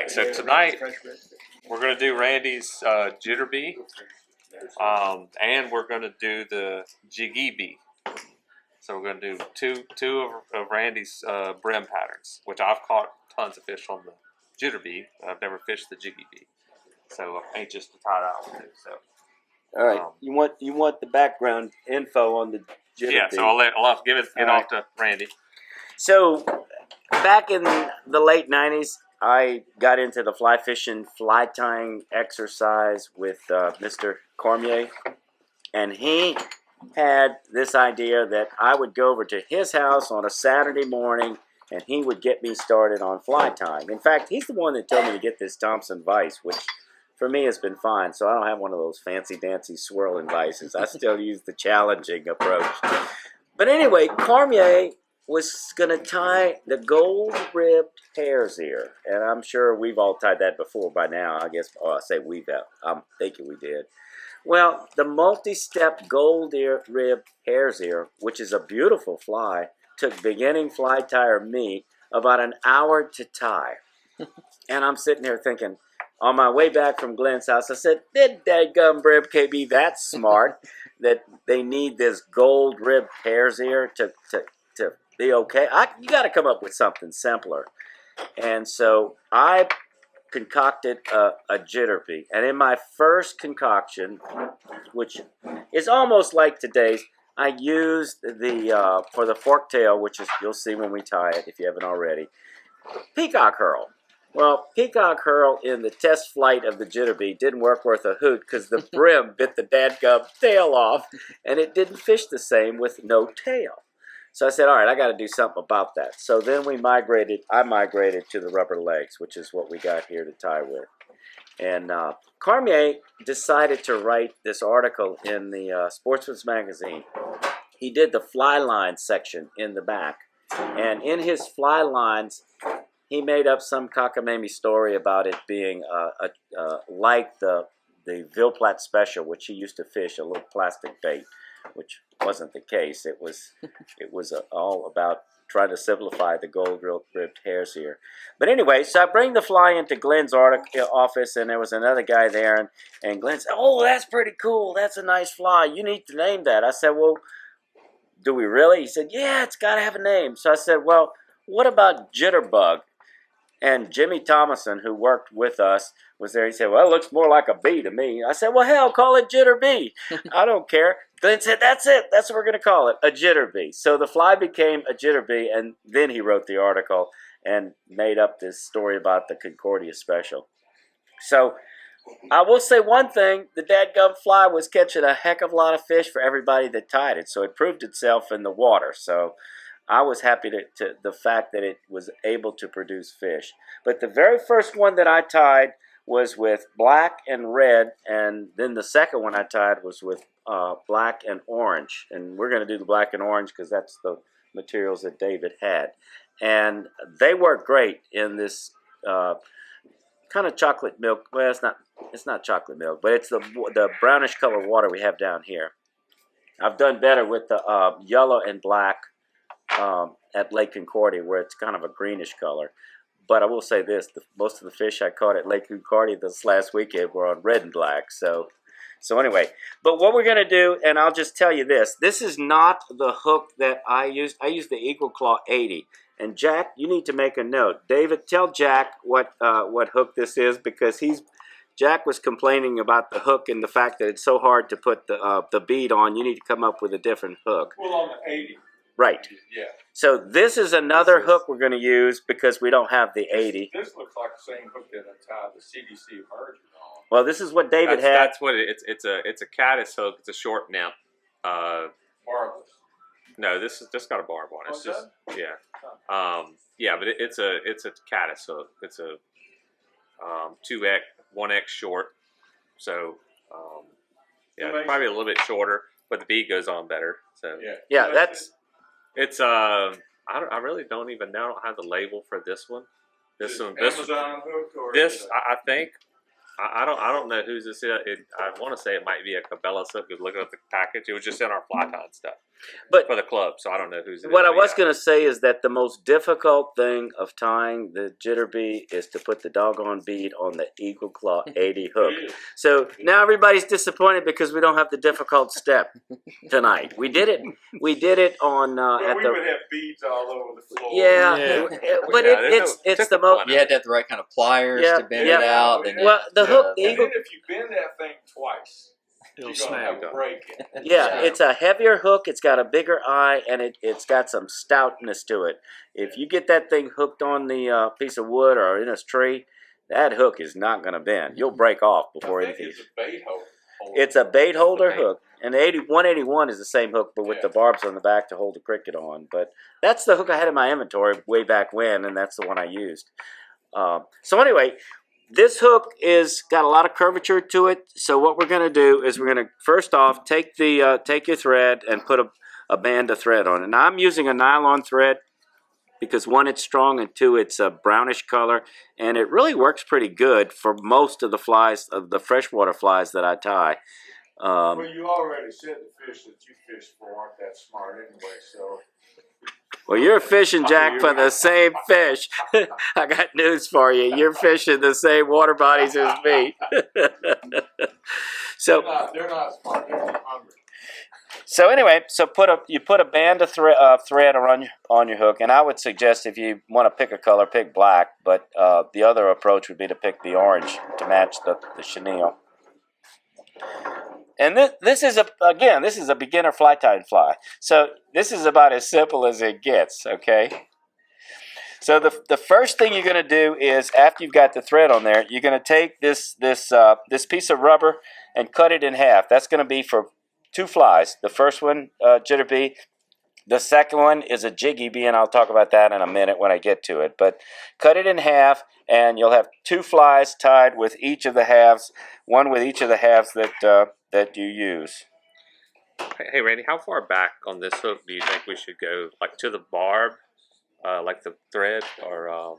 right, so tonight we're going to do Randy's Jitter Bee, and we're going to do the Jiggy Bee. So we're going to do two of Randy's brim patterns, which I've caught tons of fish on the Jitter Bee. I've never fished the Jiggy Bee, so I'm anxious to try that one too. So, all right, you want the background info on the Jitter Bee? Yeah, so I'll give it off to Randy. So back in the late '90s, I got into the fly fishing, fly tying exercise with Mr. Cormier, and he had this idea that I would go over to his house on a Saturday morning and he would get me started on fly tying. In fact, he's the one that told me to get this Thompson vise, which for me has been fine. So I don't have one of those fancy dancy swirling vices. I still use the challenging approach. But anyway, Cormier was going to tie the gold-ribbed hare's ear. And I'm sure we've all tied that before by now. I guess, I say we've, I'm thinking we did. Well, the multi-step gold-ribbed hare's ear, which is a beautiful fly, took beginning fly tyer me about an hour to tie. And I'm sitting there thinking, on my way back from Glenn's house, I said, "Did dadgum brim KB that smart that they need this gold-ribbed hare's ear to be okay? You got to come up with something simpler." And so I concocted a Jitter Bee. And in my first concoction, which is almost like today's, I used the, for the fork tail, which is, you'll see when we tie it if you haven't already, peacock herl. Well, peacock herl in the test flight of the Jitter Bee didn't work worth a hoot because the brim bit the dadgum tail off, and it didn't fish the same with no tail. So I said, all right, I got to do something about that. So then I migrated to the rubber legs, which is what we got here to tie with. And Cormier decided to write this article in the Sportsman's Magazine. He did the fly line section in the back. And in his fly lines, he made up some cockamamie story about it being like the Vilplat Special, which he used to fish, a little plastic bait, which wasn't the case. It was all about trying to simplify the gold-ribbed hare's ear. But anyway, so I bring the fly into Glenn's office, and there was another guy there, and Glenn said, "Oh, that's pretty cool. That's a nice fly. You need to name that." I said, "Well, do we really?" He said, "Yeah, it's got to have a name." So I said, "Well, what about Jitterbug?" And Jimmy Thomason, who worked with us, was there. He said, "Well, it looks more like a bee to me." I said, "Well, hell, call it Jitter Bee. I don't care." Glenn said, "That's it. That's what we're going to call it, a Jitter Bee." So the fly became a Jitter Bee, and then he wrote the article and made up this story about the Concordia Special. So I will say one thing. The dadgum fly was catching a heck of a lot of fish for everybody that tied it. So it proved itself in the water. So I was happy to the fact that it was able to produce fish. But the very first one that I tied was with black and red, and then the second one I tied was with black and orange. And we're going to do the black and orange because that's the materials that David had. And they work great in this kind of chocolate milk. Well, it's not chocolate milk, but it's the brownish color water we have down here. I've done better with the yellow and black at Lake Concordia, where it's kind of a greenish color. But I will say this, most of the fish I caught at Lake Concordia this last weekend were on red and black. So anyway, but what we're going to do, and I'll just tell you this is not the hook that I used. I used the Eagle Claw 80. And Jack, you need to make a note. David, tell Jack what hook this is, because Jack was complaining about the hook and the fact that it's so hard to put the bead on. You need to come up with a different hook. Well, on the 80. Right. Yeah. So this is another hook we're going to use because we don't have the 80. This looks like the same hook that I tied the CDC version on. Well, this is what David had. That's what it's a caddis hook. It's a short nip. Barbless. No, this is just got a barb on it. It's just yeah, but it's a caddis hook. It's a 2x 1x short. So yeah, it's probably a little bit shorter, but the bead goes on better. So yeah, that's. It's I really don't even know. I don't have the label for this one. This Amazon hook or I think I don't know whose this is. I want to say it might be a Cabela's hook. Because looking at the package, it was just in our fly tying stuff. But for the club, so I don't know who's. what I was going to say is that the most difficult thing of tying the Jitter Bee is to put the doggone bead on the Eagle Claw 80 hook. So now everybody's disappointed because we don't have the difficult step tonight. We did it. We did it on at we the. would have beads all over the floor. Yeah, but it's the most. You had to have the right kind of pliers to bend it out. Then Well, the hook, the And Eagle. then if you bend that thing twice, It'll you're gonna have snag. a break in it. Yeah, it's a heavier hook. It's got a bigger eye, and it's got some stoutness to it. If you get that thing hooked on the piece of wood or in a tree, that hook is not going to bend. You'll break off before I think anything. it's a bait holder. It's a bait holder bait. hook, and the 181 is the same hook, but with the barbs on the back to hold the cricket on. But that's the hook I had in my inventory way back when, and that's the one I used. So anyway. This hook is got a lot of curvature to it. So what we're going to do is we're going to first off take your thread and put a band of thread on it. Now I'm using a nylon thread because one, it's strong, and two, it's a brownish color, and it really works pretty good for most of the flies, of the freshwater flies that I tie. Well, you already said the fish that you fish for aren't that smart anyway, so. Well, you're fishing, Jack, for the same fish. I got news for you. You're fishing the same water bodies as me. So They're not smart. They're just hungry. So anyway, you put a band of thread on your hook, and I would suggest if you want to pick a color, pick black. But the other approach would be to pick the orange to match the chenille. And this is a beginner fly tying fly. So this is about as simple as it gets. Okay. So the first thing you're going to do is, after you've got the thread on there, you're going to take this piece of rubber and cut it in half. That's going to be for 2 flies. The first one, Jitter Bee. The second one is a Jiggy Bee, and I'll talk about that in a minute when I get to it. But cut it in half, and you'll have 2 flies tied with each of the halves, one with each of the halves that you use. Hey, Randy, how far back on this hook do you think we should go? Like to the barb, like the thread, or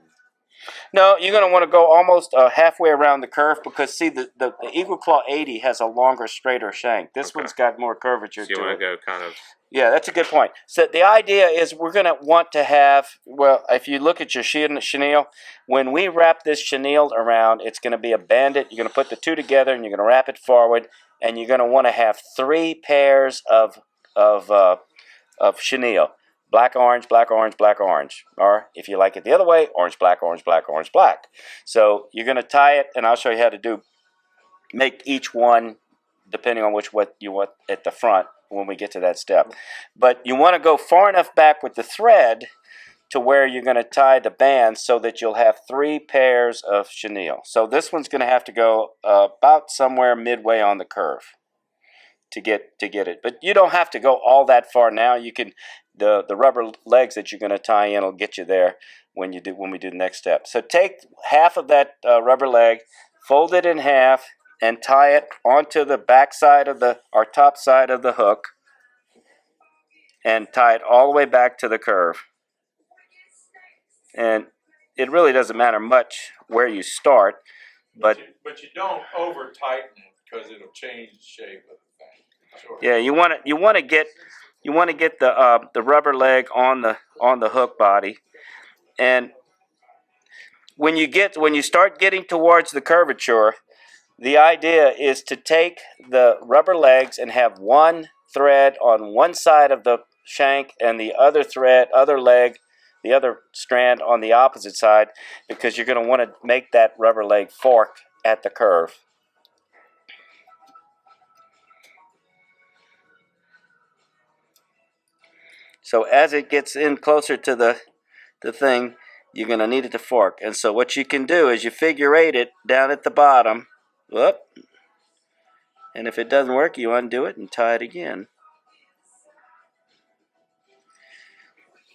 No, you're going to want to go almost halfway around the curve, because see, the Eagle Claw 80 has a longer, straighter shank. This one's got more curvature so you to want it. to go kind of? Yeah, that's a good point. So the idea is we're going to want to have, well, if you look at your chenille, when we wrap this chenille around, it's going to be a bandit. You're going to put the 2 together, and you're going to wrap it forward, and you're going to want to have 3 pairs of chenille. Black, orange, black, orange, black, orange. Or if you like it the other way, orange, black, orange, black, orange, black. So you're going to tie it, and I'll show you how to make each one depending on what you want at the front when we get to that step. But you want to go far enough back with the thread to where you're going to tie the band so that you'll have 3 pairs of chenille. So this one's going to have to go about somewhere midway on the curve to get it. But you don't have to go all that far now. You can the rubber legs that you're going to tie in will get you there when we do the next step. So take half of that rubber leg, fold it in half, and tie it onto the back side of top side of the hook, and tie it all the way back to the curve. And it really doesn't matter much where you start, but you don't over tighten it because it'll change the shape of the thing. Sure. yeah, you want to get the rubber leg on the hook body, and when you start getting towards the curvature, the idea is to take the rubber legs and have one thread on one side of the shank and the other strand on the opposite side, because you're going to want to make that rubber leg fork at the curve. So as it gets in closer to the thing, you're going to need it to fork. And so what you can do is you figure 8 it down at the bottom. Whoop. And if it doesn't work, you undo it and tie it again.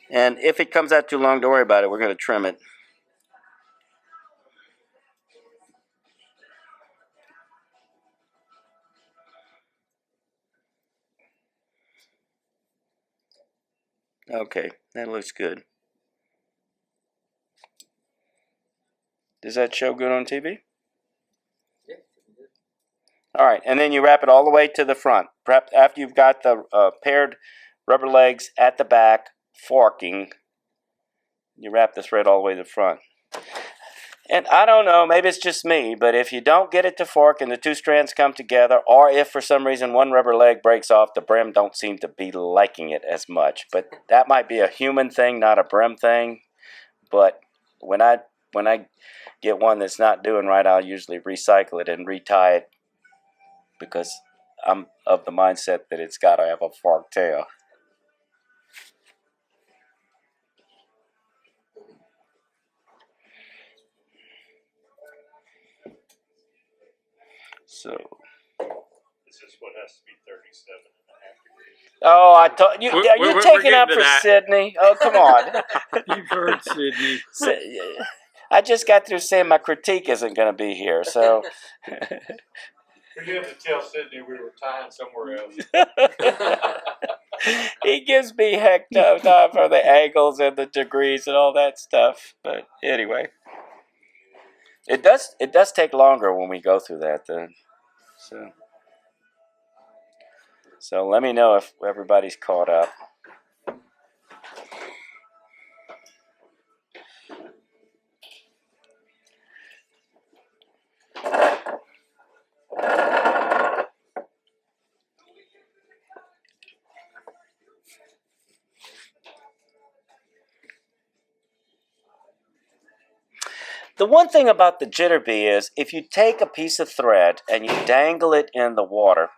And if it comes out too long, don't worry about it. We're going to trim it. Okay, that looks good. Does that show good on TV? Yeah. All right, and then you wrap it all the way to the front. Perhaps after you've got the paired rubber legs at the back, forking. You wrap the thread all the way to the front. And I don't know, maybe it's just me, but if you don't get it to fork and the two strands come together, or if for some reason one rubber leg breaks off, the brim don't seem to be liking it as much. But that might be a human thing, not a brim thing. But when I get one that's not doing right, I'll usually recycle it and retie it, because I'm of the mindset that it's got to have a forked tail. So This is what has to be 37.5 degrees. oh, I told you. You're we're taking up getting to for that. Sydney. Oh, come on. You've heard Sydney. I just got through saying my critique isn't going to be here, so. We had to tell Sydney we were tying somewhere else. He gives me heck time for the angles and the degrees and all that stuff. But anyway, it does take longer when we go through that then. So let me know if everybody's caught up. The one thing about the Jitter Bee is if you take a piece of thread and you dangle it in the water,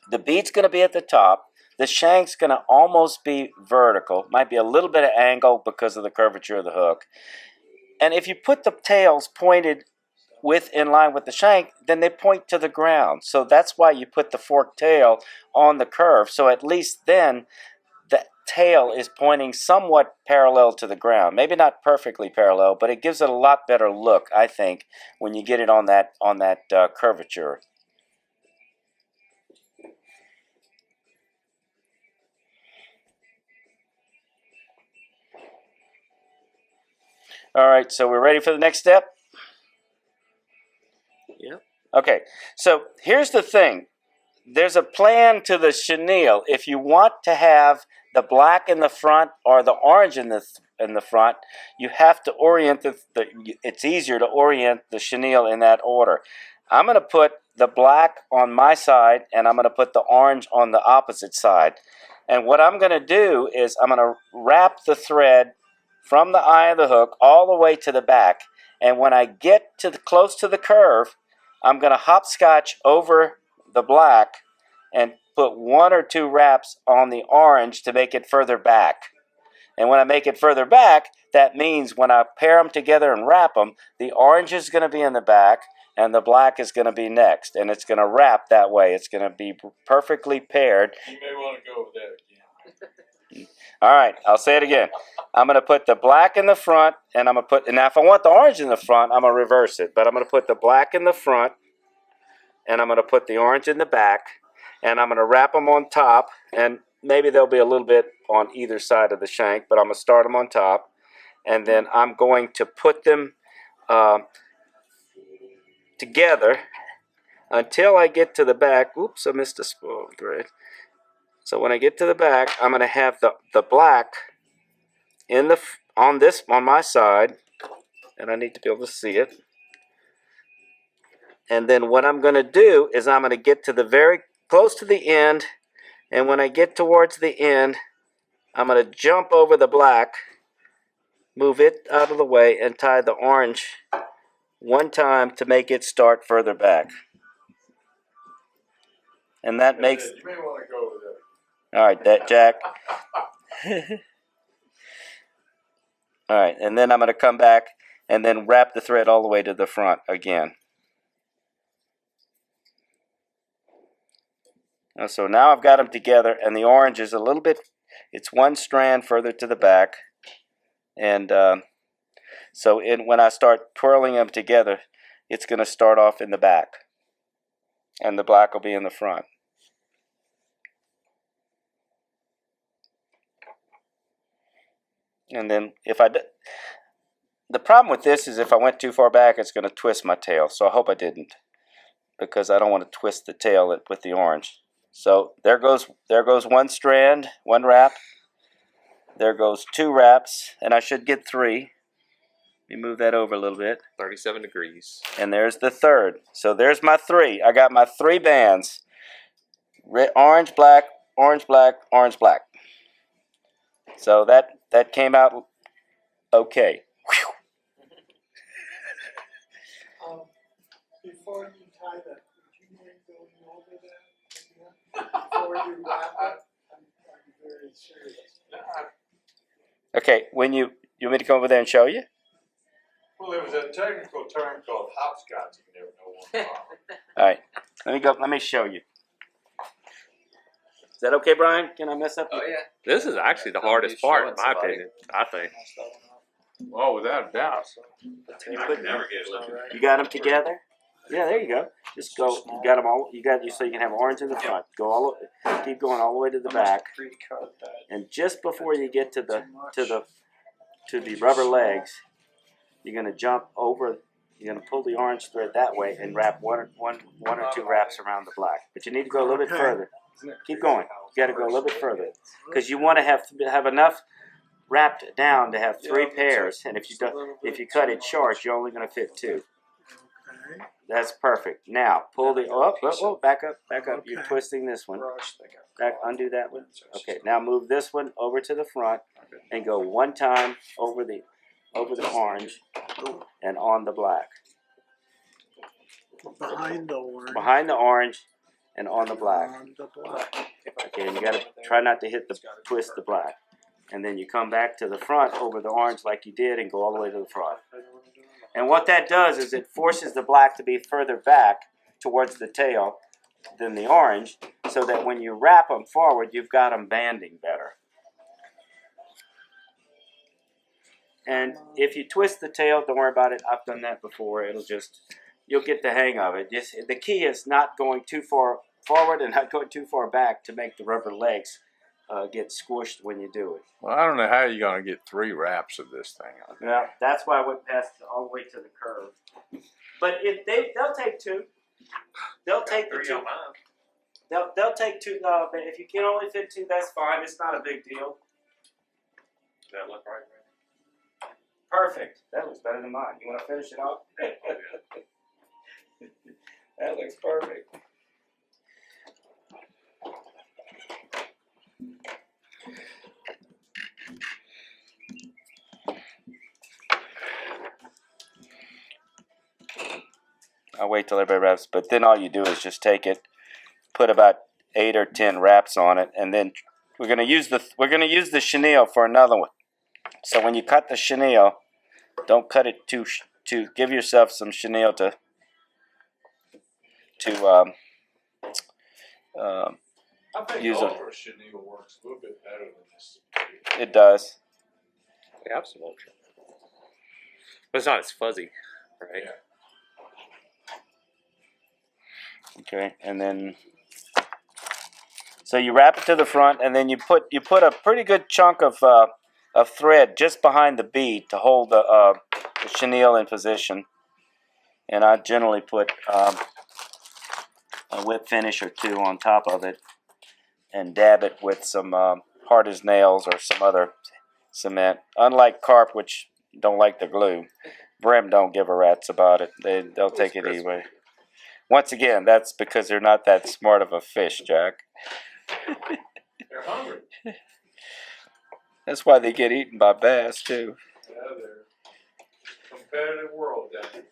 the bead's going to be at the top. The shank's going to almost be vertical. Might be a little bit of angle because of the curvature of the hook. And if you put the tails pointed in line with the shank, then they point to the ground. So that's why you put the forked tail on the curve. So at least then the tail is pointing somewhat parallel to the ground. Maybe not perfectly parallel, but it gives it a lot better look, I think, when you get it on that curvature. All right, so we're ready for the next step? Yep. Okay, so here's the thing. There's a plan to the chenille. If you want to have the black in the front or the orange in the front, you have to orient it's easier to orient the chenille in that order. I'm going to put the black on my side, and I'm going to put the orange on the opposite side. And what I'm going to do is I'm going to wrap the thread from the eye of the hook all the way to the back. And when I get close to the curve, I'm going to hopscotch over the black and put 1 or 2 wraps on the orange to make it further back. And when I make it further back, that means when I pair them together and wrap them, the orange is going to be in the back and the black is going to be next. And it's going to wrap that way. It's going to be perfectly paired. You may want to go over that again. All right, I'll say it again. I'm going to put the black in the front, and I'm going to put, now if I want the orange in the front, I'm going to reverse it. But I'm going to put the black in the front, and I'm going to put the orange in the back, and I'm going to wrap them on top, and maybe there'll be a little bit on either side of the shank, but I'm going to start them on top, and then I'm going to put them together until I get to the back. Oops, I missed a spool thread. So when I get to the back, I'm going to have the black on my side, and I need to be able to see it. And then what I'm going to do is I'm going to get to the very close to the end, and when I get towards the end, I'm going to jump over the black, move it out of the way, and tie the orange one time to make it start further back. And that makes... You may want to go over there. All right, Jack. All right, and then I'm going to come back and then wrap the thread all the way to the front again. So now I've got them together, and the orange is a little bit, it's 1 strand further to the back. And so when I start twirling them together, it's going to start off in the back, and the black will be in the front. And then the problem with this is if I went too far back, it's going to twist my tail. So I hope I didn't, because I don't want to twist the tail with the orange. So there goes one strand, one wrap. There goes 2 wraps, and I should get 3. Let me move that over a little bit. 37 degrees. And there's the third. So there's my 3. I got my 3 bands. Red, orange, black, orange, black, orange, black. So that came out okay. Before you tie that, would you mind going over that? Before you wrap it, I'm very serious. Okay, when you want me to come over there and show you? Well, there was a technical term called hopscotch. You never know one. All right, let me show you. Is that okay, Brian? Can I mess up? Oh yeah. This is actually the hardest part, in my opinion. I think. Oh, without a doubt. You I put- can never get it looking. You got them together? Yeah, there you go. Just go. You got them all. You got you so you can have orange in the front. Go all. Keep going all the way to the back. And just before you get to the rubber legs, you're gonna jump over. You're gonna pull the orange thread that way and wrap one or 2 wraps around the black. But you need to go a little bit further. Keep going. You got to go a little bit further because you want to have enough wrapped down to have 3 pairs. And if you cut it short, you're only gonna fit 2. Okay. That's perfect. Now pull the back up. You're Okay. twisting this one. Back, undo that one. Okay. Now move this one over to the front and go one time over the orange and on the black. Behind the orange. Behind the orange and on the black. On the black. Okay, and you gotta try not to twist the black. And then you come back to the front over the orange like you did and go all the way to the front. And what that does is it forces the black to be further back towards the tail than the orange, so that when you wrap them forward, you've got them banding better. And if you twist the tail, don't worry about it. I've done that before. You'll get the hang of it. The key is not going too far forward and not going too far back to make the rubber legs get squished when you do it. Well, I don't know how you're going to get 3 wraps of this thing. Well, that's why I went past all the way to the curve. But if they'll take 2. They'll take the 2. They'll take 2. But if you can only fit 2, that's fine. It's not a big deal. Does that look right? Perfect. That looks better than mine. You want to finish it off? That looks perfect. I'll wait till everybody wraps, but then all you do is just take it, put about 8 or 10 wraps on it, and then we're gonna use the chenille for another one. So when you cut the chenille, don't cut it to give yourself some chenille to I think use a- ultra chenille works a little bit better than this. it does. We have some ultra. But it's not as fuzzy, right? Yeah. Okay, and then so you wrap it to the front, and then you put a pretty good chunk of thread just behind the bead to hold the chenille in position. And I generally put a whip finish or 2 on top of it, and dab it with some hard as nails or some other cement. Unlike carp, which don't like the glue, brim don't give a rat's about it. They'll take it anyway. Once again, that's because they're not that smart of a fish, Jack. They're hungry. That's why they get eaten by bass too. Yeah, they're competitive world down here.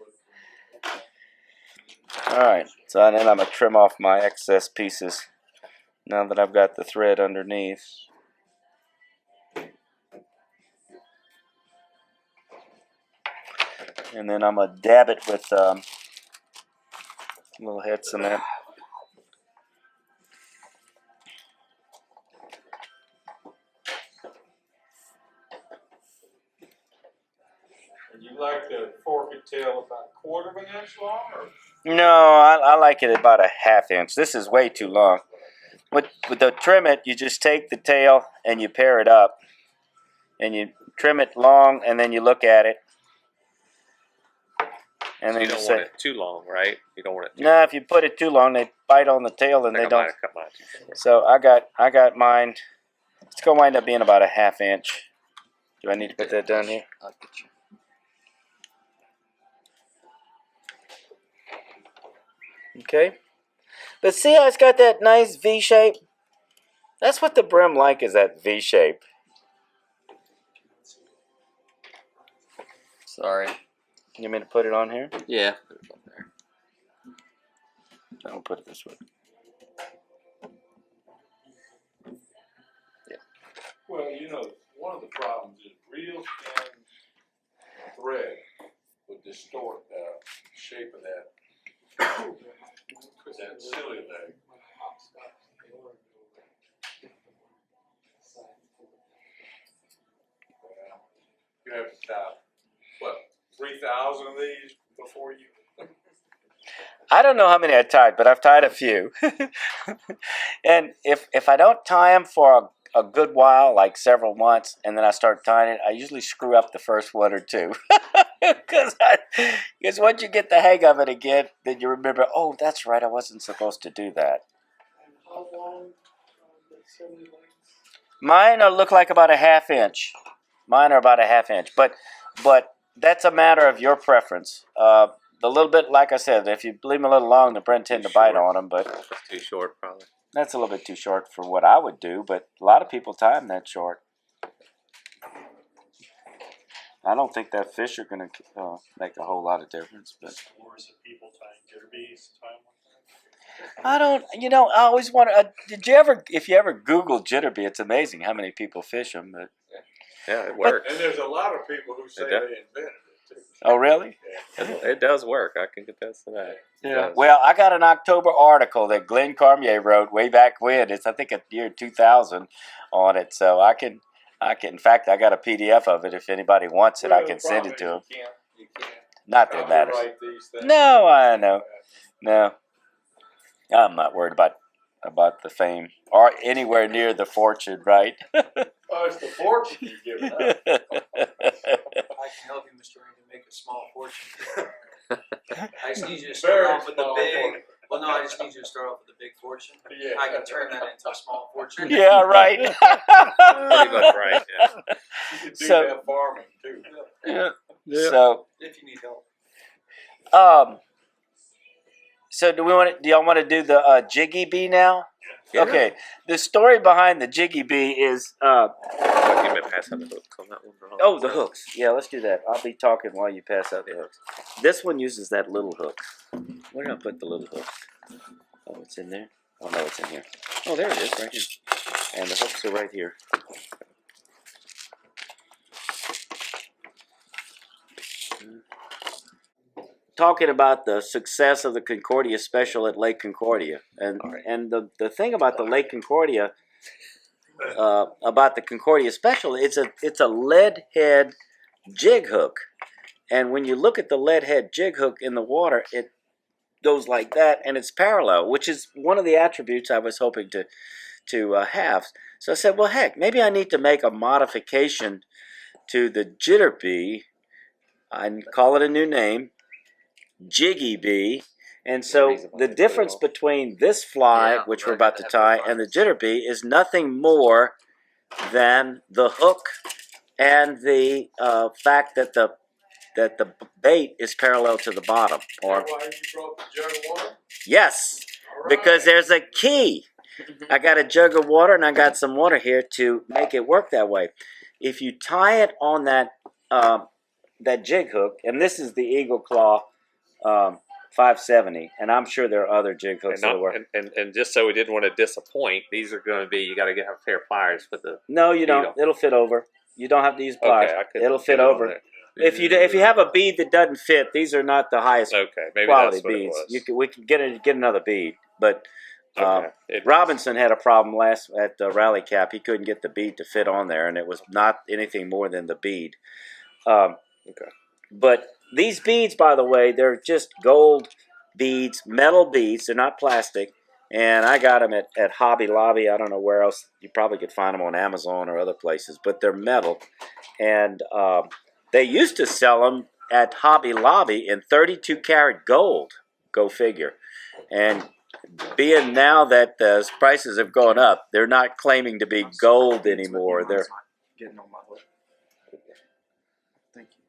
Alright, so then I'm going to trim off my excess pieces now that I've got the thread underneath. And then I'm going to dab it with a little head cement. And you like the forked tail about a quarter of an inch long, or? No, I like it about a ½ inch. This is way too long. With the trim it, you just take the tail and you pair it up. And you trim it long, and then you look at it. And So then you you don't say, want it too long, right? You don't want it too no, if you put it too long, they bite on the tail and I they think I might don't. have cut mine too short. So I got mine. It's gonna wind up being about a ½ inch. Do I need to put that down here? I'll get you. Okay. But see how it's got that nice V shape? That's what the brim like, is that V shape. Sorry. You mean to put it on here? Yeah. Put it up there. I'll put it this way. Well, you know, one of the problems is real thin thread would distort the shape of that silly leg. You have to tie, what, 3,000 of these before you? I don't know how many I tied, but I've tied a few. And if I don't tie them for a good while, like several months, and then I start tying it, I usually screw up the first one or two. Because once you get the hang of it again, then you remember, oh, that's right, I wasn't supposed to do that. And how long the silly legs? Mine look like about a ½ inch. Mine are about a ½ inch, but that's a matter of your preference. The little bit, like I said, if you leave them a little long, the Brent tend to bite on them, but It's too short, probably. that's a little bit too short for what I would do. But a lot of people tie them that short. I don't think that fish are going to make a whole lot of difference, but Scores of people tying Jitter Bees, I don't. You know, I always want to. Did you ever? If you ever Google Jitter Bee, it's amazing how many people fish them. But Yeah, it works. And there's a lot of people who say It they does. invented it too. oh, really? It does work. I can attest to that. It does. Well, I got an October article that Glenn Cormier wrote way back when. It's I think a year 2000 on it, so I can. In fact, I got a PDF of it. If anybody wants it, I can send it to them. You can't Not that it matters. copyright these things. No, I know. No, I'm not worried about the fame or anywhere near the fortune, right? Oh, it's the fortune you're giving up. I can help you, Mr. Randy, make a small fortune. I just need you to start Very off with the small big. fortune. Well, no, I just need you to start off with the big fortune. Yeah. I can turn that into a small fortune. Yeah, right. Pretty much right. Yeah. You can do So- that farming too. Yeah. Yeah. So, If you need help. so do y'all want to do the Jiggy Bee now? Yeah. Okay. The story behind the Jiggy Bee is But you may pass on the hook on that one. Ron. oh, the hooks. Yeah, let's do that. I'll be talking while you pass out the hooks. This one uses that little hook. Where did I put the little hook? Oh, it's in there. Oh no, it's in here. Oh, there it is, right here. And the hooks are right here. Talking about the success of the Concordia Special at Lake Concordia, and Alright. and the thing about the Lake Concordia, about the Concordia Special, it's a lead head jig hook, and when you look at the lead head jig hook in the water, it goes like that, and it's parallel, which is one of the attributes I was hoping to have. So I said, well, heck, maybe I need to make a modification to the Jitter Bee. I call it a new name, Jiggy Bee. And so the difference between this fly, Yeah, which we're we're about to gonna tie, have to and the Jitter Bee is nothing more than the hook and the fact that the bait is parallel to the bottom. Or Why you brought the jug of water? yes, All right. because there's a key. I got a jug of water and I got some water here to make it work that way. If you tie it on that jig hook, and this is the Eagle Claw 570, and I'm sure there are other jig hooks And, that work. and just so we didn't want to disappoint, these are going to be, you got to have a pair of pliers for the. No, you don't. don't. It'll fit over. You don't have to use pliers. Okay, I could. It'll get fit it on over. there. If you have a bead that doesn't fit, these are not the highest Okay, maybe quality that's what beads. it was. We can get another bead, but Okay. Robinson had a problem last at the Rally Cap. He couldn't get the bead to fit on there, and it was not anything more than the bead. Okay. But these beads, by the way, they're just gold beads, metal beads. They're not plastic. And I got them at Hobby Lobby. I don't know where else. You probably could find them on Amazon or other places. But they're metal. And they used to sell them at Hobby Lobby in 32 karat gold. Go figure. And being now that the prices have gone up, they're not claiming to be gold anymore. They're getting on my hook. Thank you.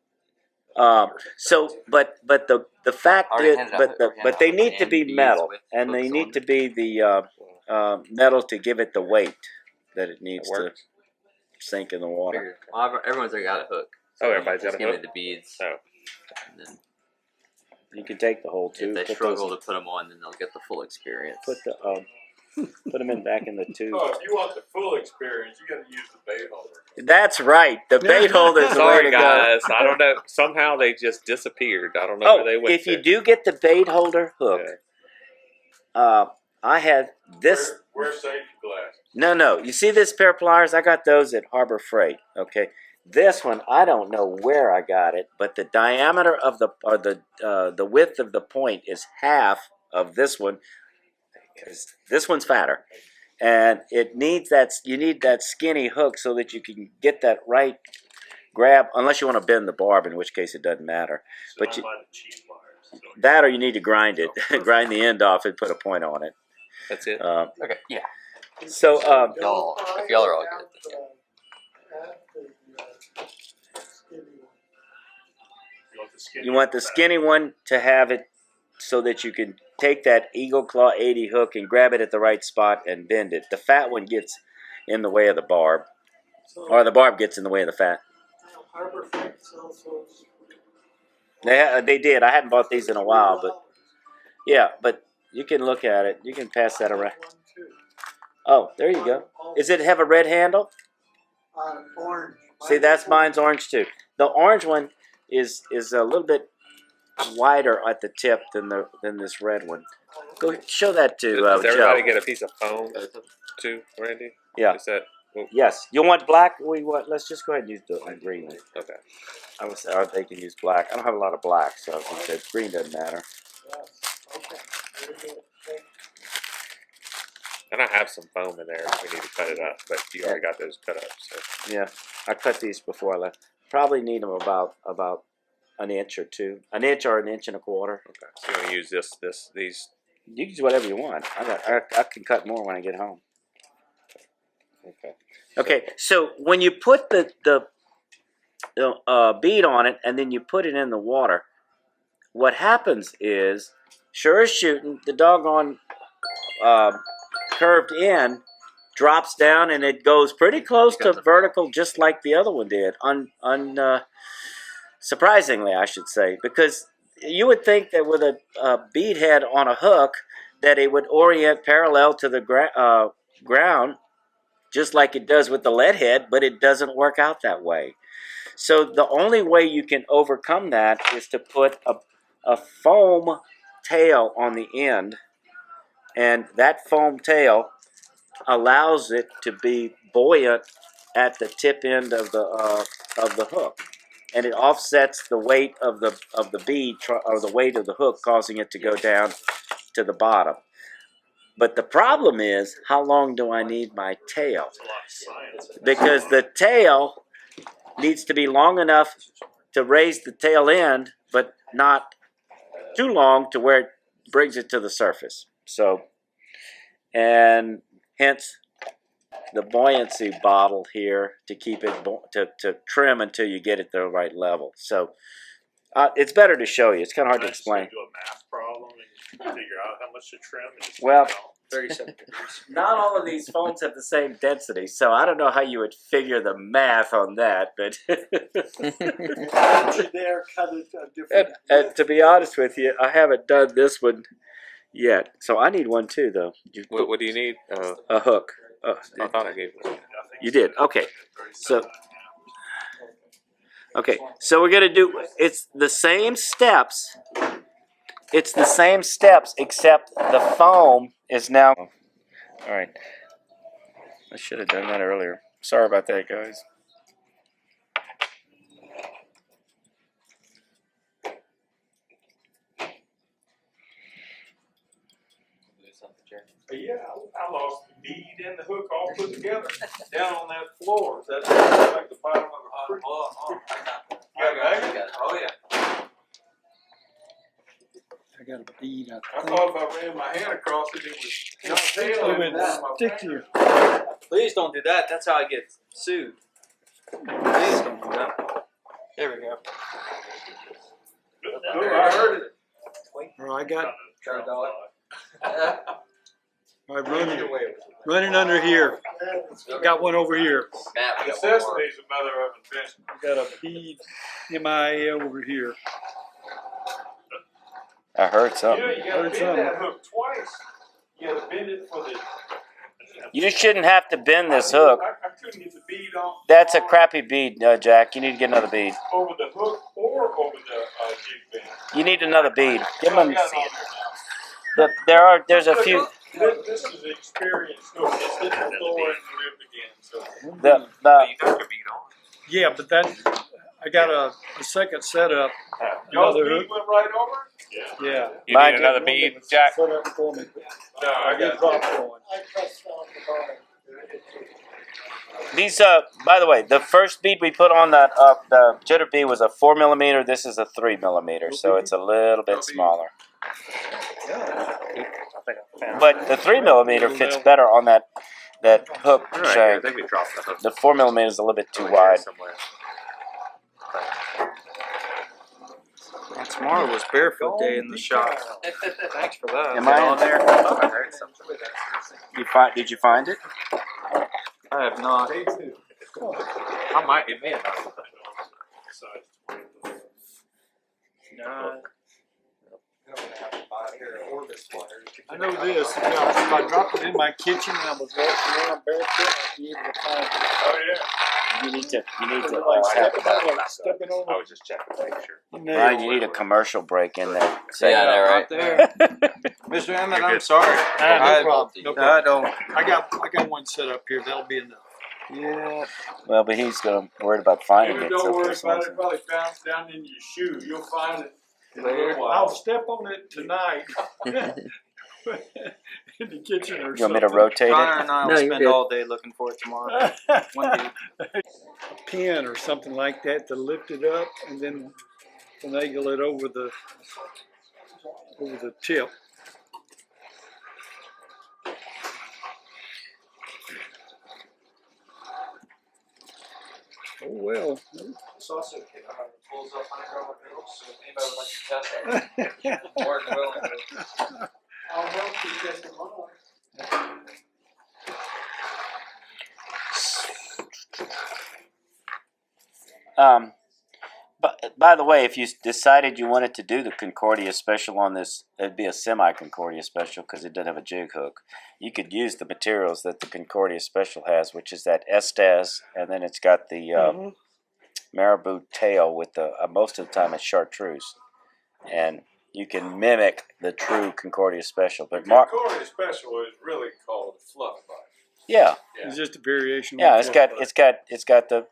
but the fact Already is, handed out- already but they handed out need to be NBs metal, with and they hooks need on to it. be the metal to give it the weight that it needs That to works. sink in the water. Figured. Well, everyone's already got a hook. Oh, everybody's got a Just give me hook? the beads. Oh. And then You can take the whole if tube. they Put struggle those, to put them on, then they'll get the full experience. put them in back in the tube. Oh, if you want the full experience, you gotta use the bait holder. That's right. The bait holder's the way Sorry, to go. guys. I don't know. Somehow they just disappeared. I don't know where they went. If you do get the bait holder hook, I had this. Wear safety glasses. No. You see this pair of pliers? I got those at Harbor Freight. Okay. This one, I don't know where I got it, but the diameter of the width of the point is half of this one. This one's fatter, and it needs that. You need that skinny hook so that you can get that right grab. Unless you want to bend the barb, in which case it doesn't matter. So But I buy the cheap pliers. So that, or you need to grind it, grind the end off, and put a point on it. That's it. Okay. Yeah. So Y'all- if y'all are all good. you want the skinny one to have it so that you can take that Eagle Claw 80 hook and grab it at the right spot and bend it. The fat one gets in the way of the barb, or the barb gets in the way of the fat. Harbor Freight sells those. They did. I hadn't bought these in a while, but yeah, but you can look at it. You can pass that around. Oh, there you go. Is it have a red handle? Orange. See, that's mine's orange too. The orange one is a little bit wider at the tip than this red one. Go show that to Does everybody Joe. get a piece of foam too, Randy? Yeah. Is that Yes. You want black? Let's just go ahead and use the green one. okay? Or they can use black. I don't have a lot of black, so green doesn't matter. Okay. Very good. And I have some foam in there if we need to cut it up, but you already got those cut up. So Yeah, I cut these before I left. Probably need them about an inch or two, an inch or an inch and a quarter. okay, so you're gonna use these. You can use whatever you want. I can cut more when I get home. Okay. Okay, so when you put the bead on it and then you put it in the water, what happens is, sure as shooting, the doggone curved end drops down and it goes pretty close to vertical, just like the other one did. Surprisingly, I should say, because you would think that with a bead head on a hook that it would orient parallel to the ground, just like it does with the lead head, but it doesn't work out that way. So the only way you can overcome that is to put a foam tail on the end, and that foam tail allows it to be buoyant at the tip end of the hook, and it offsets the weight of the bead or the weight of the hook, causing it to go down to the bottom. But the problem is, how long do I need my tail? Because the tail needs to be long enough to raise the tail end, but not too long to where it brings it to the surface. So, and hence the buoyancy bottle here to keep it to trim until you get it the right level. So it's better to show you. It's kind of hard to explain. Do a math problem and figure out how much to trim. And just Well, 37 degrees. not all of these foams have the same density, so I don't know how you would figure the math on that. But There, cut it a different. and to be honest with you, I haven't done this one yet, so I need one too, though. What do you need? A hook. I thought I gave you. You did. Okay. So we're gonna do. It's the same steps. It's the same steps, except the foam is now. All right. I should have done that earlier. Sorry about that, guys. Yeah, I lost the bead and the hook all put together down on that floor. That's like the bottom of a creek. You got it back? Oh, yeah. I got a bead. I I think thought if I ran my hand across it, it would not tail it it would down my stick finger. you. Please don't do that. That's how I get sued. Please don't do that. There we go. Oh, I heard it. Or I got Got a dollar. I running under here. Got one over here. Matt, we got one more. Necessity is the mother of invention. I got a bead MIA over here. I heard You something. know, you gotta bend that hook twice. You gotta bend it for the. You shouldn't have to bend this hook. I couldn't get the bead on. That's a crappy bead, Jack. You need to get another bead. Over the hook or over the jig bend. You need another bead. Give I him. got it on there now. There's a few. This is experience. No, it's hit the floor and lived again. So. The You got your beat on. Yeah, but that I got a second setup. Y'all's Another bead hook. went right over? Yeah. You Mine need did. another bead, Jack? Set up for me. No, I got dropped it. one. I pressed on the bottom. These by the way, the first bead we put on that the Jitter Bee was a 4mm. This is a 3mm, so it's a little bit smaller. But the 3mm fits better on that hook Right here. I shank. think we dropped the hook. The 4mm is a little bit too Over here wide. somewhere. Tomorrow was barefoot day in the shop. Thanks for that. Am I on in there? I thought I heard something. Did you find it? I have not. I might. It may have not. No. I know this. If I dropped it in my kitchen and I was walking around barefoot, I'd be able to find it. Oh, yeah. You need to Like stepping I over. was just checking to make sure. Ryan, you need a commercial break in there. Yeah, they're right. Right there. Mr. Emmett, I'm sorry. No problem. No I problem. don't. I got one set up here. That'll be enough. Yeah. Well, but he's worried about finding Maybe it. don't So worry this about one's- it. Probably bounce down in your shoe. You'll find it in a Later. little I'll while. step on it tonight. In the kitchen or You want me to something. rotate Connor it? and I No, will you're spend good. all day looking for it tomorrow. One day. A pin or something like that to lift it up and then finagle it over the tip. Oh well. This also pulls up hydraulic pedals, so if anybody would like to test it, more than willing to. I'll help you get them on. But by the way, if you decided you wanted to do the Concordia special on this, it'd be a semi-Concordia special because it doesn't have a jig hook. You could use the materials that the Concordia special has, which is that Estes, and then it's got the marabou tail with the most of the time it's chartreuse, and you can mimic the true Concordia special. But Mark, Concordia special is really called fluff bite. yeah, It's just a variation. yeah, on it's fluff got the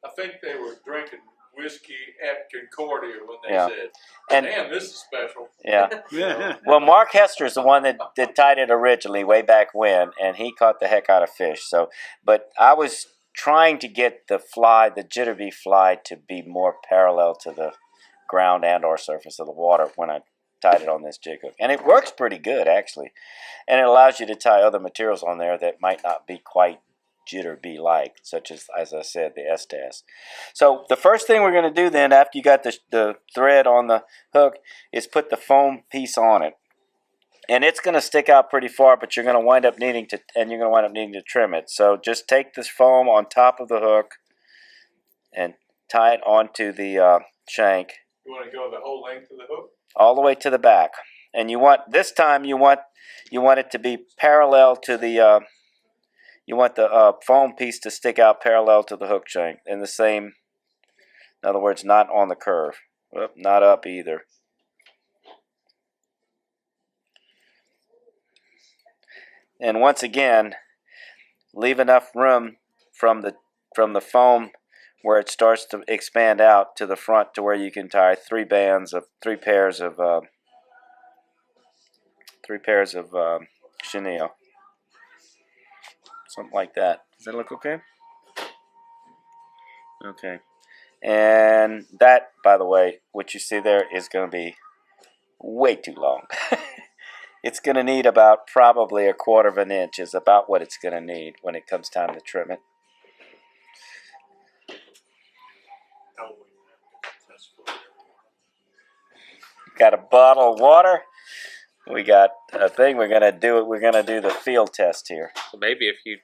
I think they were drinking whiskey at Concordia when they Yeah. said, and "Damn, this is special." yeah. bite. Well, Mark Hester's the one that tied it originally way back when, and he caught the heck out of fish. So, but I was trying to get the Jitter Bee fly to be more parallel to the ground and or surface of the water when I tied it on this jig hook. And it works pretty good, actually. And it allows you to tie other materials on there that might not be quite Jitter Bee-like, such as I said, the Estes. So the first thing we're going to do then, after you got the thread on the hook, is put the foam piece on it. And it's going to stick out pretty far, but you're going to wind up needing to trim it. So just take this foam on top of the hook and tie it onto the shank You want to go the whole length of the hook? all the way to the back. And you want it to be parallel to the you want the foam piece to stick out parallel to the hook shank in the same, in other words, not on the curve. Well, not up either. And once again, leave enough room from the foam where it starts to expand out to the front to where you can tie three pairs of chenille. Something like that. Does that look okay? Okay. And that, by the way, what you see there is going to be way too long. It's going to need about probably 1/4 of an inch is about what it's going to need when it comes time to trim it. Got a bottle of water. We got a thing. We're going to do it. We're going to do the field test here. So maybe if you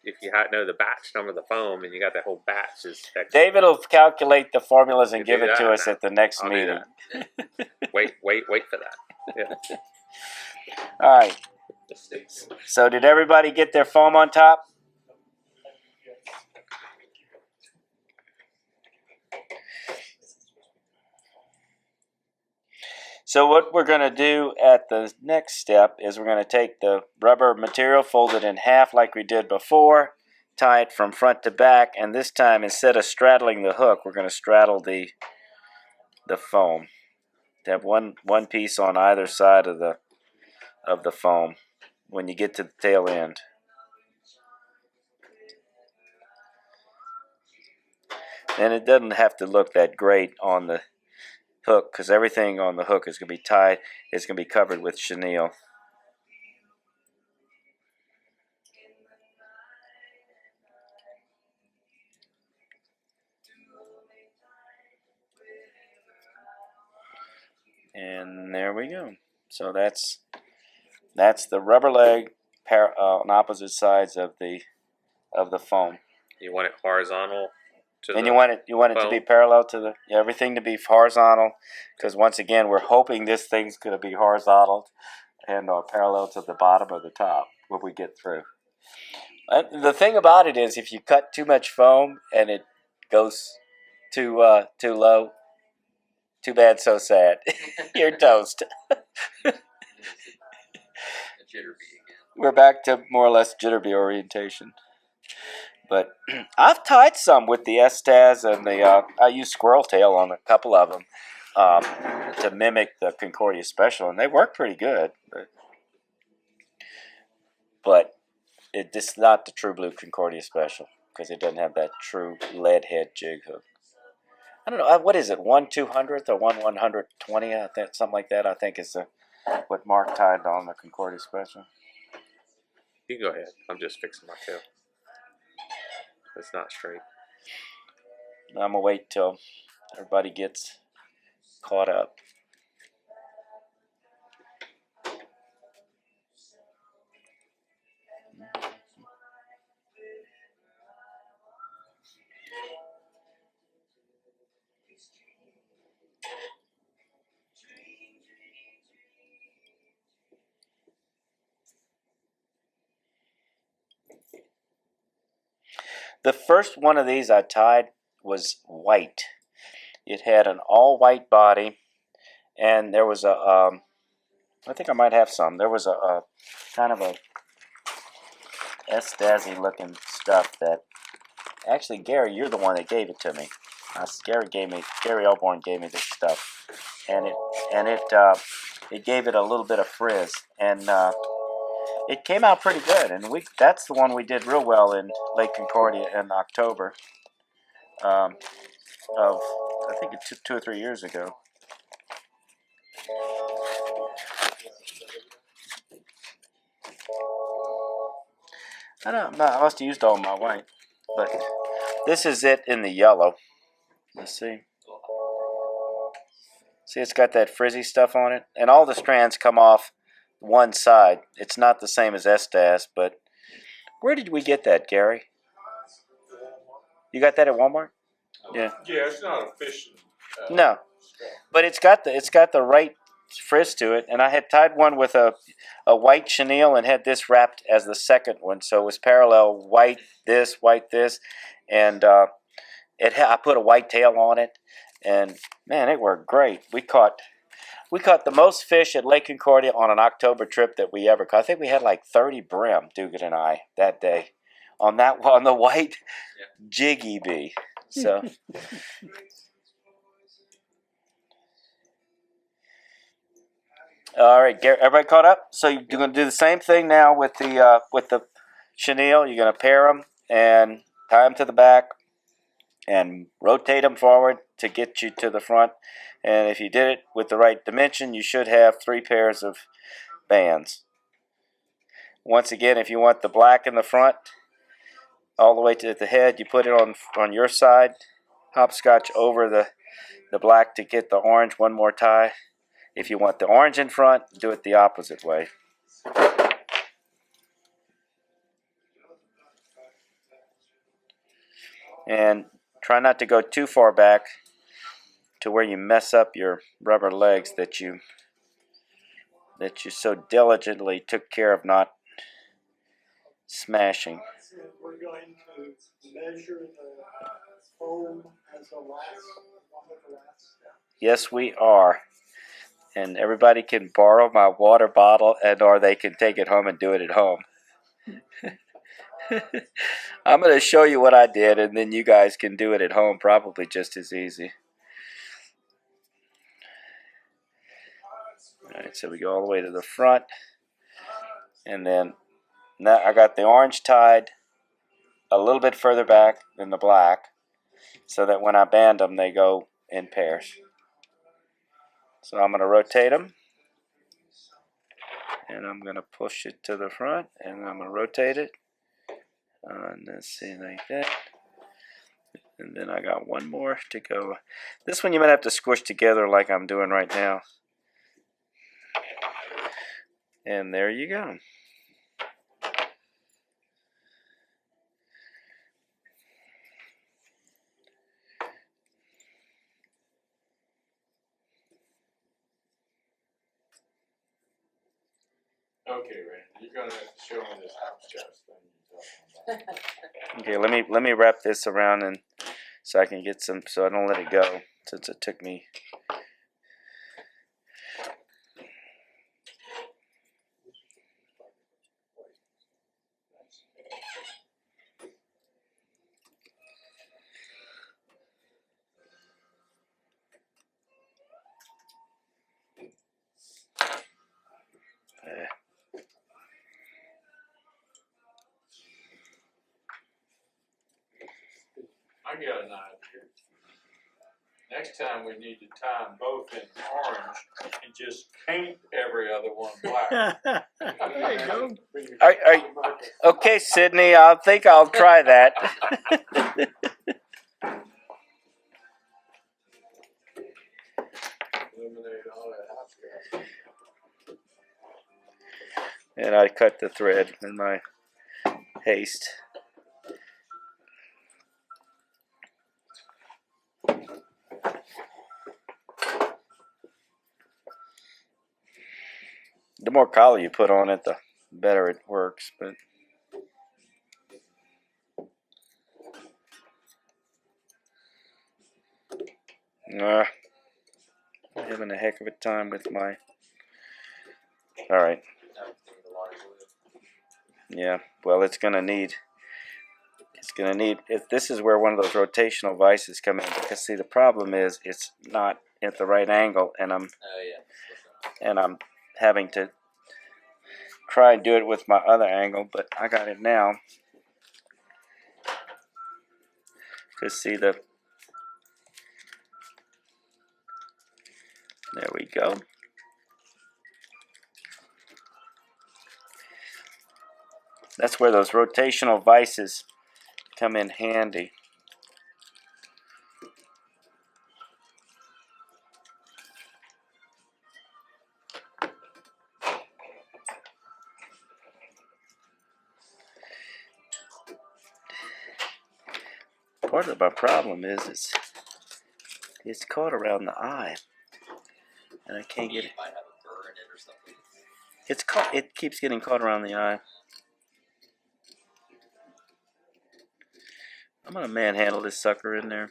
know the batch number of the foam and you got that whole batch, is David will calculate the formulas and You give do it to that, us man. at the next I'll do meeting. wait for that. Yeah. All right. So did everybody get their foam on top? So what we're going to do at the next step is we're going to take the rubber material, fold it in half like we did before, tie it from front to back, and this time instead of straddling the hook, we're going to straddle the foam. To have one piece on either side of the foam when you get to the tail end. And it doesn't have to look that great on the hook because everything on the hook is going to be tied. It's going to be covered with chenille. And there we go. So that's the rubber leg on opposite sides of the foam. You want it horizontal to And the you want it to be foam? parallel to everything to be horizontal, because once again we're hoping this thing's going to be horizontal and parallel to the bottom of the top when we get through. And the thing about it is, if you cut too much foam and it goes too low, too bad, so sad. You're toast. A Jitter Bee again. We're back to more or less Jitter Bee orientation. But I've tied some with the Estaz and I used squirrel tail on a couple of them to mimic the Concordia Special, and they work pretty good. But it's not the true blue Concordia Special because it doesn't have that true lead head jig hook. I don't know, what is it, 1/200th or 1/120th? I think something like that. I think is what Mark tied on the Concordia Special. You go ahead. I'm just fixing my tail. It's not straight. I'm gonna wait till everybody gets caught up. The first one of these I tied was white. It had an all-white body, and there was I think I might have some. There was a kind of a Estazzy looking stuff that, actually, Gary, you're the one that gave it to me. Gary Elborn gave me this stuff, and it gave it a little bit of frizz, and it came out pretty good. And that's the one we did real well in Lake Concordia in October of I think it's 2 or 3 years ago. I don't know. I must have used all my white, but this is it in the yellow. Let's see. See, it's got that frizzy stuff on it, and all the strands come off one side. It's not the same as Estaz, but where did we get that, Gary? You got that at Walmart? Yeah. Yeah, it's not a fishing. No, but it's got the right frizz to it, and I had tied one with a white chenille and had this wrapped as the second one, so it was parallel white this, and I put a white tail on it, and man, it worked great. We caught the most fish at Lake Concordia on an October trip that we ever caught. I think we had like 30 brim, Dugan and I, that day on the white Jiggy Bee. So. All right, Gary, everybody caught up? So you're going to do the same thing now with the chenille. You're going to pair them and tie them to the back and rotate them forward to get you to the front. And if you did it with the right dimension, you should have 3 pairs of bands. Once again, if you want the black in the front, all the way to the head, you put it on your side, hopscotch over the black to get the orange, one more tie. If you want the orange in front, do it the opposite way. And try not to go too far back to where you mess up your rubber legs that you so diligently took care of not smashing. We're going to measure the foam as the last, one of the last steps. Yes, we are. And everybody can borrow my water bottle, and or they can take it home and do it at home. I'm going to show you what I did, and then you guys can do it at home probably just as easy. Alright, so we go all the way to the front, and then now I got the orange tied a little bit further back than the black, so that when I band them, they go in pairs. So I'm going to rotate them, and I'm going to push it to the front, and I'm going to rotate it. And let's see, like that. And then I got one more to go. This one you might have to squish together like I'm doing right now. And there you go. Okay, Randy, you're gonna have to show me this house chest thing you're talking about. Okay, let me wrap this around and so I can get some, so I don't let it go, since it took me. I got an idea. Next time we need to tie them both in orange and just paint every other one black. There you go. Okay, Sydney, I think I'll try that. Eliminate all that house gas. And I cut the thread in my haste. The more collar you put on it, the better it works. But I'm having a heck of a time with my. All right. Yeah. Well, it's gonna need. If this is where one of those rotational vices come in, because see the problem is it's not at the right angle, and I'm having to try and do it with my other angle, but I got it now. Cause see there we go. That's where those rotational vices come in handy. Part of my problem is it's caught around the eye, and I can't get it. Might have a burr in it or something. It's caught. It keeps getting caught around the eye. I'm gonna manhandle this sucker in there.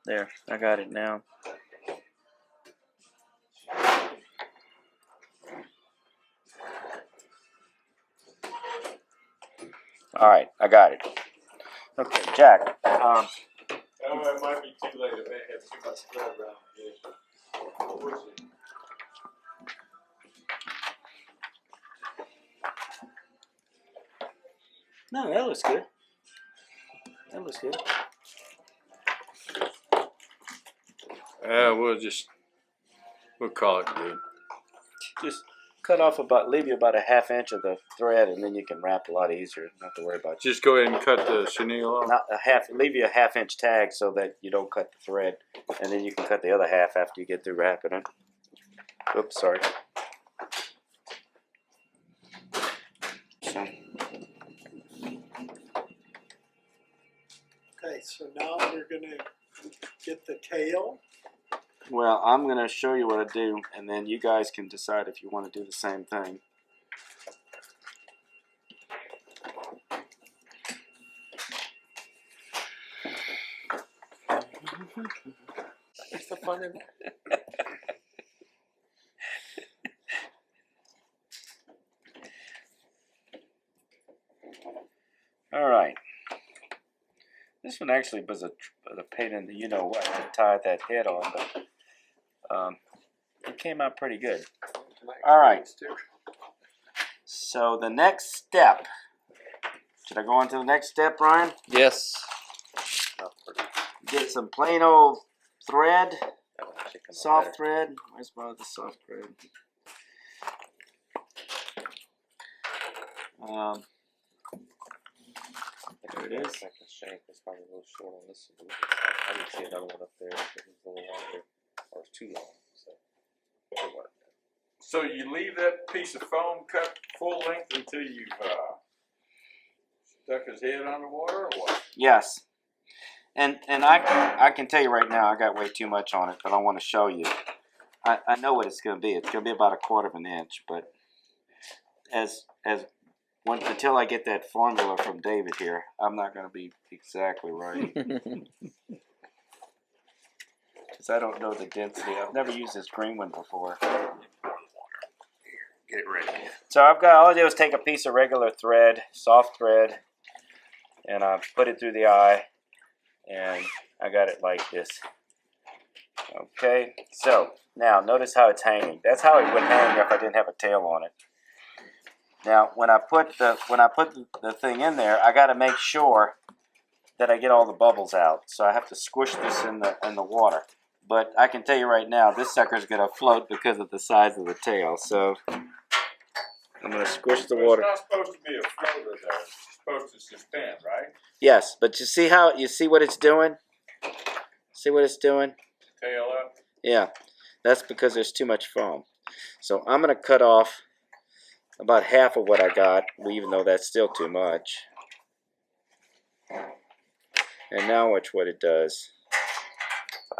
There, I got it now. All right, I got it. Okay, Jack. Oh, it might be too late. It may have too much thread around this. We'll see. No, that looks good. That looks good. We'll call it good. Just cut off leave you about a half inch of the thread, and then you can wrap a lot easier. Not to worry about. Just go ahead and cut the chenille off. Not a half. Leave you a half-inch tag so that you don't cut the thread, and then you can cut the other half after you get through wrapping it. Oops, sorry. So, Okay, so now we're gonna get the tail. well, I'm gonna show you what I do, and then you guys can decide if you want to do the same thing. What's the fun in that? All right. This one actually was a pain in the you know what to tie that head on, but it came out pretty good. All right. So the next step. Should I go on to the next step, Brian? Yes. Get some plain old thread, soft thread. Where's my other soft thread? There it is. Second shank is probably a little short on this one. I didn't see another one up there that was a little longer, or it's too long. So it'll work. So you leave that piece of foam cut full length until you've stuck his head underwater, or what? Yes. And I can tell you right now, I got way too much on it, but I want to show you. I know what it's going to be. It's going to be about 1/4 inch, but until I get that formula from David here, I'm not going to be exactly right. Because I don't know the density. I've never used this green one before. Get it ready. So all I do is take a piece of regular thread, soft thread, and I put it through the eye, and I got it like this. Okay, so now notice how it's hanging. That's how it would hang if I didn't have a tail on it. Now, when I put the thing in there, I got to make sure that I get all the bubbles out. So I have to squish this in the water. But I can tell you right now, this sucker's gonna float because of the size of the tail. So I'm gonna squish the water. It's not supposed to be a floater, though. It's supposed to suspend, right? Yes, but you see what it's doing? See what it's doing? Tail up. Yeah, that's because there's too much foam. So I'm gonna cut off about half of what I got, even though that's still too much. And now watch what it does.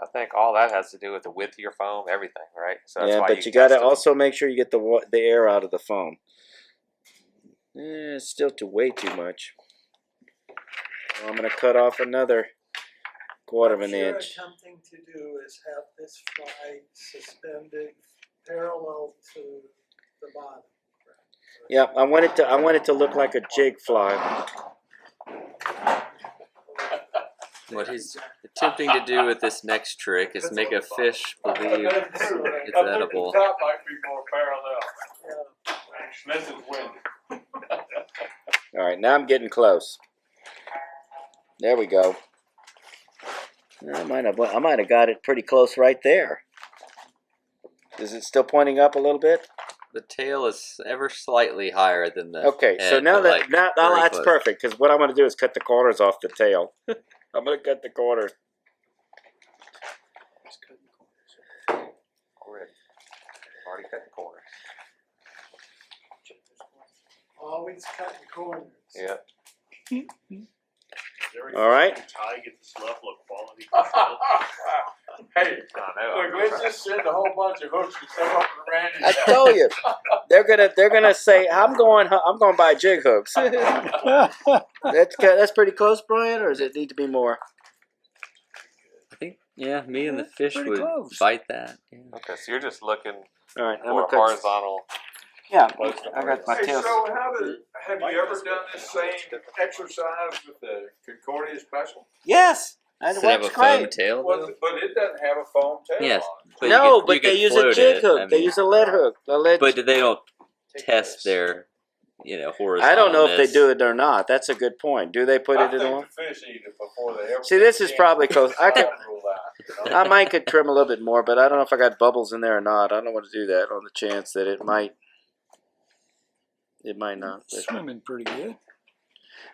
I think all that has to do with the width of your foam, everything, right? So that's Yeah, why but you gotta also make sure you get the air out of the foam. It's still way too much. So I'm gonna cut off another 1/4 What inch. you're attempting to do is have this fly suspended parallel to the bottom. Correct? Yeah, I want it to look like a jig fly. What he's attempting to do with this next trick is make a fish believe it's edible. The top might be more parallel. Yeah. Unless it's windy. All right, now I'm getting close. There we go. I might have got it pretty close right there. Is it still pointing up a little bit? The tail is ever slightly higher than the Okay, so head, now but, that like, now very that's close. perfect, because what I'm going to do is cut the corners off the tail. I'm going to cut the corners. already cut the corners. Always cutting corners. Yeah. All right. Ty get this level of quality Hey, I know. look, let's just send a whole bunch of hooks and stuff up to Randy. I told you, they're gonna say I'm going buy jig hooks. That's pretty close, Brian, or does it need to be more? I think, yeah, me and the fish pretty would close. bite that. Yeah. Okay, so you're just looking All right, I'm for gonna a cut. horizontal. Yeah, I got my Hey, tail. so have you ever done this same exercise with the Concordia Special? Yes, that Does it have a works foam great. tail though? But it doesn't have a foam tail Yes, on it. but No, you but could they use a float jig it. hook. I They mean, use a lead hook. but they don't test their horizontal. I don't know if they do it or not. That's a good point. Do they put I it in think one? the fish eat it before they ever. See, this is probably close. I could, Rule out, you know? I might could trim a little bit more, but I don't know if I got bubbles in there or not. I don't want to do that on the chance that it might. It might not. Swimming pretty good.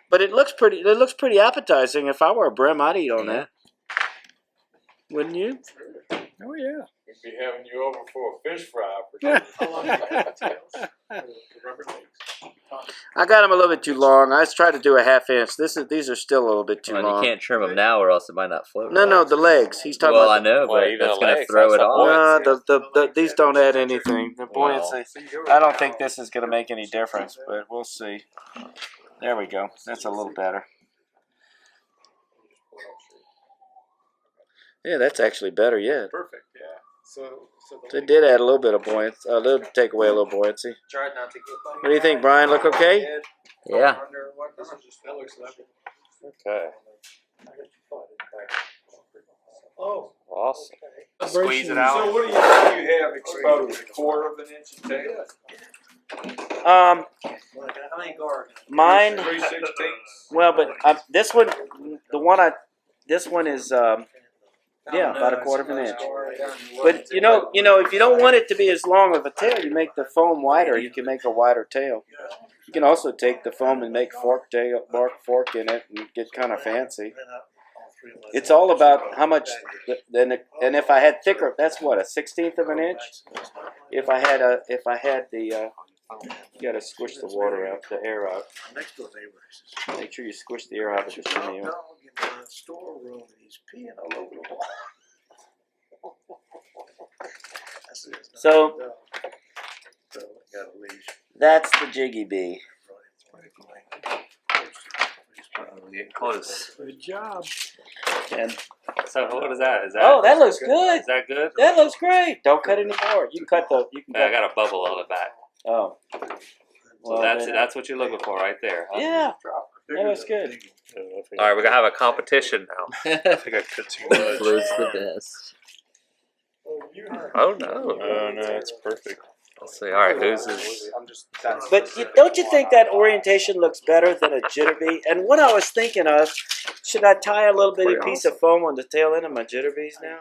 But it looks pretty. It looks pretty appetizing. If I were a brim, I'd eat on that. Wouldn't you? Oh yeah. We'd be having you over for a fish fry for How long do you got the tails? The rubber legs? I got them a little bit too long. I tried to do a half inch. These are still a little bit too Well, long. you can't trim them now, or else it might not float. No, right. the legs. He's talking Well, about. I know, Well, but even that's the gonna legs throw have it some off. No, these don't add anything. The Well. buoyancy. I don't think this is going to make any difference, but we'll see. There we go. That's a little better. Yeah, that's actually better yet. Perfect, yeah. So So it did add a little bit of buoyancy. A little take away a little buoyancy. tried not to get. What do you think, Brian? Look okay? Yeah. That looks lovely. Okay. Oh. Awesome. Okay. Squeeze it So out. what do you have exposed? A quarter of an inch of tail? Um, How many guard? mine. 3/16. Well, but this one, this one is yeah, about a quarter of an inch. But you know, if you don't want it to be as long of a tail, you make the foam wider. You can make a wider tail. You can also take the foam and make bark fork in it and get kind of fancy. It's all about how much. And if I had thicker, that's what, a 1/16 of an inch. If I had the, you got to squish the water out, the air out. Next door neighbor says, Make sure you squish the air out of the shimmy. dog in the storeroom and he's peeing all over the wall. I said, "It's not So- a dog." So I got a leash. That's the Jiggy Bee. It's pretty cool. Get close. Good job. And So what is that? Is that? oh, that looks good. Is that good? That looks great. Don't cut any more. You can cut the. You can Yeah, I cut. got a bubble on the back. Oh. So Well, that's then- that's what you're looking for right there. Huh? Yeah, that looks good. All right, we're gonna have a competition now. I think I cut too much. Floats the best. Oh no. Oh no, it's perfect. Let's see. All right, who's this? But don't you think that orientation looks better than a Jitter Bee? And what I was thinking of, should I tie a little bitty piece of foam on the tail end of my Jitter Bees now?